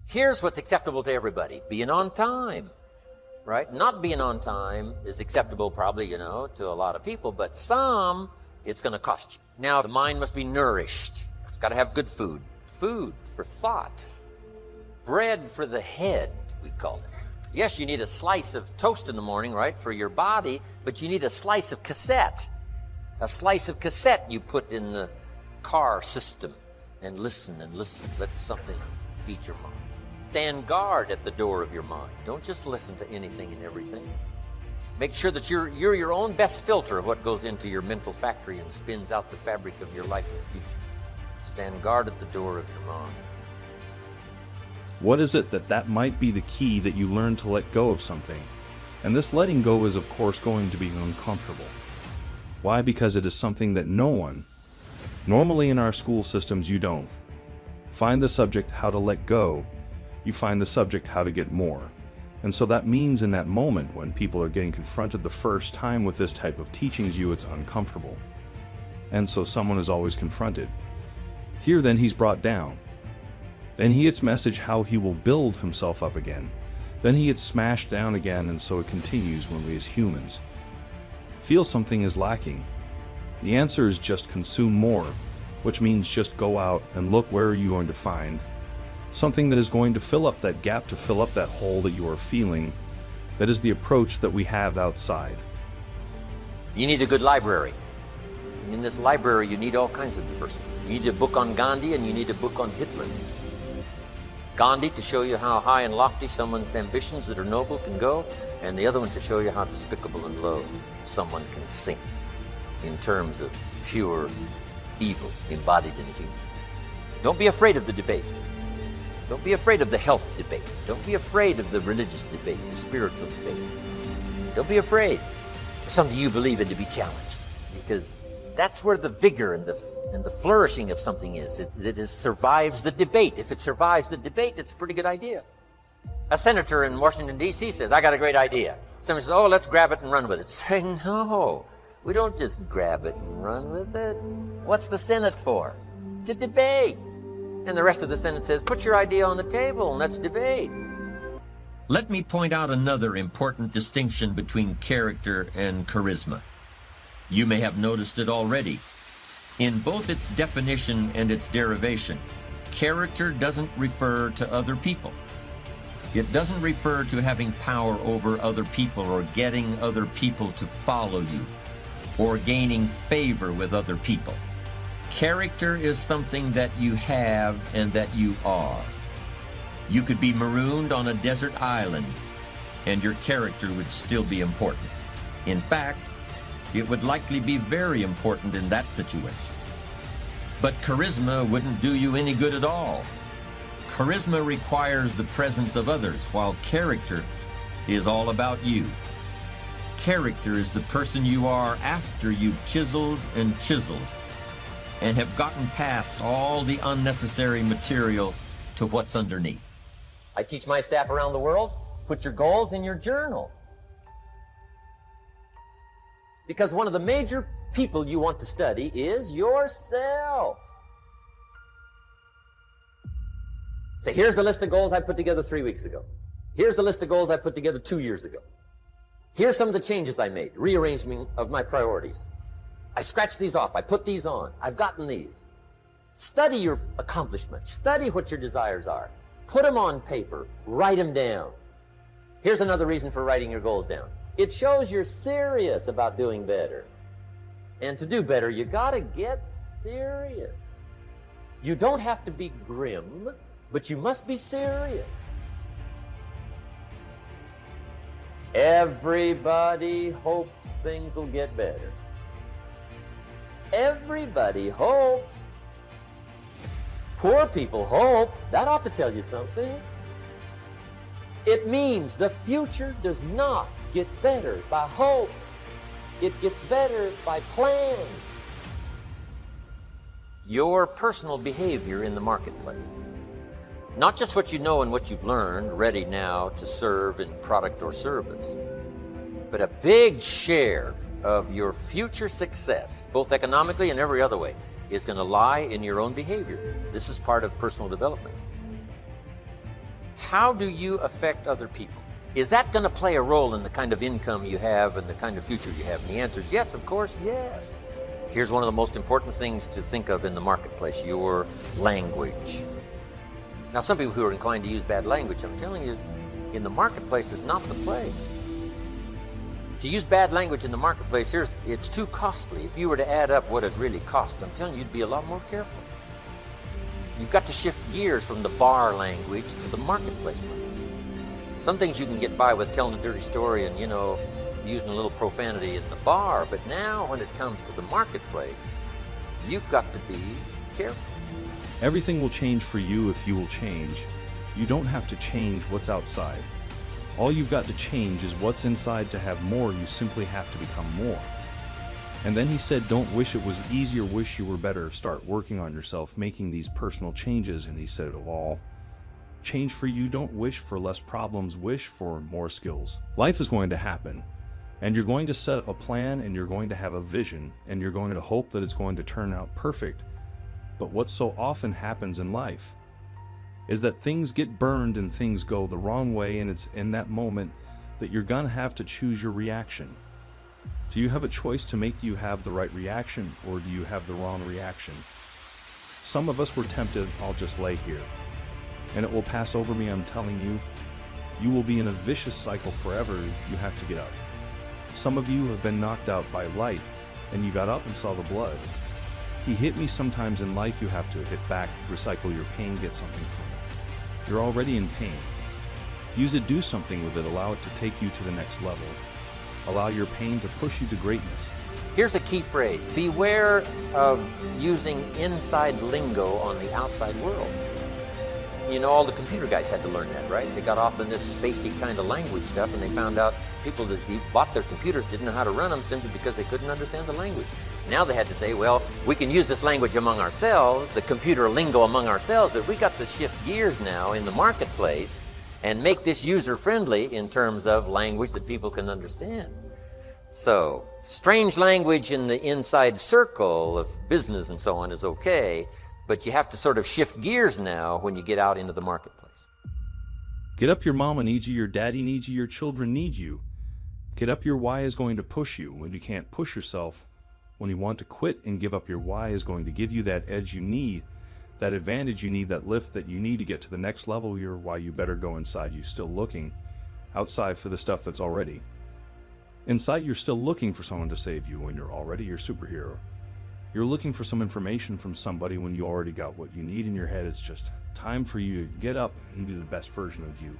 Here's what's acceptable to everybody. Being on time, right? Not being on time is acceptable probably, to a lot of people, but some, it's going to cost you. Now, the mind must be nourished. It's got to have good food. Food for thought. Bread for the head, we call it. Yes, you need a slice of toast in the morning, right, for your body, but you need a slice of cassette. A slice of cassette you put in the car system and listen and listen. Let something feed your mind. Stand guard at the door of your mind. Don't just listen to anything and everything. Make sure that you're your own best filter of what goes into your mental factory and spins out the fabric of your life in the future. Stand guard at the door of your mind. What is it that might be the key that you learn to let go of something? And this letting go is, of course, going to be uncomfortable. Why? Because it is something that no one, normally in our school systems, you don't find the subject how to let go. You find the subject how to get more. And so that means in that moment when people are getting confronted the first time with this type of teachings it's uncomfortable. And so someone is always confronted. Here then he's brought down. Then he gets message how he will build himself up again. Then he gets smashed down again, and so it continues when we as humans feel something is lacking. The answer is just consume more, which means just go out and look where you're going to find something that is going to fill up that gap, to fill up that hole that you are feeling. That is the approach that we have outside. You need a good library. In this library, you need all kinds of diversity. You need a book on Gandhi and you need a book on Hitler. Gandhi to show you how high and lofty someone's ambitions that are noble can go, and the other one to show you how despicable and low someone can sink in terms of pure evil embodied in a human. Don't be afraid of the debate. Don't be afraid of the health debate. Don't be afraid of the religious debate, the spiritual debate. Don't be afraid of something you believe in to be challenged, because that's where the vigor and the flourishing of something is. It survives the debate. If it survives the debate, it's a pretty good idea. A senator in Washington, D.C. says, I got a great idea. Somebody says, oh, let's grab it and run with it. Say, no, we don't just grab it and run with it. What's the Senate for? To debate. And the rest of the Senate says, put your idea on the table and let's debate. Let me point out another important distinction between character and charisma. You may have noticed it already. In both its definition and its derivation, character doesn't refer to other people. It doesn't refer to having power over other people or getting other people to follow you or gaining favor with other people. Character is something that you have and that you are. You could be marooned on a desert island and your character would still be important. In fact, it would likely be very important in that situation. But charisma wouldn't do you any good at all. Charisma requires the presence of others, while character is all about you. Character is the person you are after you've chiseled and have gotten past all the unnecessary material to what's underneath. I teach my staff around the world, put your goals in your journal. Because one of the major people you want to study is yourself. Say, here's the list of goals I put together 3 weeks ago. Here's the list of goals I put together 2 years ago. Here's some of the changes I made, rearrangement of my priorities. I scratched these off, I put these on, I've gotten these. Study your accomplishments, study what your desires are. Put them on paper, write them down. Here's another reason for writing your goals down. It shows you're serious about doing better. And to do better, you gotta get serious. You don't have to be grim, but you must be serious. Everybody hopes things will get better. Everybody hopes. Poor people hope. That ought to tell you something. It means the future does not get better by hope. It gets better by plan. Your personal behavior in the marketplace. Not just what you know and what you've learned, ready now to serve in product or service, but a big share of your future success, both economically and every other way, is going to lie in your own behavior. This is part of personal development. How do you affect other people? Is that going to play a role in the kind of income you have and the kind of future you have? And the answer is yes, of course, yes. Here's one of the most important things to think of in the marketplace: your language. Now, some people who are inclined to use bad language, I'm telling you, in the marketplace is not the place. To use bad language in the marketplace, it's too costly. If you were to add up what it really cost, I'm telling you, you'd be a lot more careful. You've got to shift gears from the bar language to the marketplace language. Some things you can get by with telling a dirty story and, using a little profanity in the bar, but now when it comes to the marketplace, you've got to be careful. Everything will change for you if you will change. You don't have to change what's outside. All you've got to change is what's inside. To have more, you simply have to become more. And then he said, don't wish it was easier, wish you were better. Start working on yourself, making these personal changes. And he said it all. Change for you. Don't wish for less problems, wish for more skills. Life is going to happen. And you're going to set a plan, and you're going to have a vision, and you're going to hope that it's going to turn out perfect. But what so often happens in life is that things get burned and things go the wrong way, and it's in that moment that you're going to have to choose your reaction. Do you have a choice to make? Do you have the right reaction, or do you have the wrong reaction? Some of us were tempted, I'll just lay here, and it will pass over me. I'm telling you, you will be in a vicious cycle forever. You have to get up. Some of you have been knocked out by light, and you got up and saw the blood. He hit me. Sometimes in life you have to hit back, recycle your pain, get something from it. You're already in pain. Use it, do something with it, allow it to take you to the next level. Allow your pain to push you to greatness. Here's a key phrase: beware of using inside lingo on the outside world. All the computer guys had to learn that, right? They got off in this spacey kind of language stuff, and they found out people that bought their computers didn't know how to run them simply because they couldn't understand the language. Now they had to say, well, we can use this language among ourselves, the computer lingo among ourselves, but we got to shift gears now in the marketplace and make this user-friendly in terms of language that people can understand. So, strange language in the inside circle of business and so on is okay, but you have to sort of shift gears now when you get out into the marketplace. Get up, your mama needs you, your daddy needs you, your children need you. Get up, your why is going to push you when you can't push yourself. When you want to quit and give up, your why is going to give you that edge you need, that advantage you need, that lift that you need to get to the next level. Your why, you better go inside. You still looking outside for the stuff that's already inside. You're still looking for someone to save you when you're already your superhero. You're looking for some information from somebody when you already got what you need in your head. It's just time for you to get up and be the best version of you.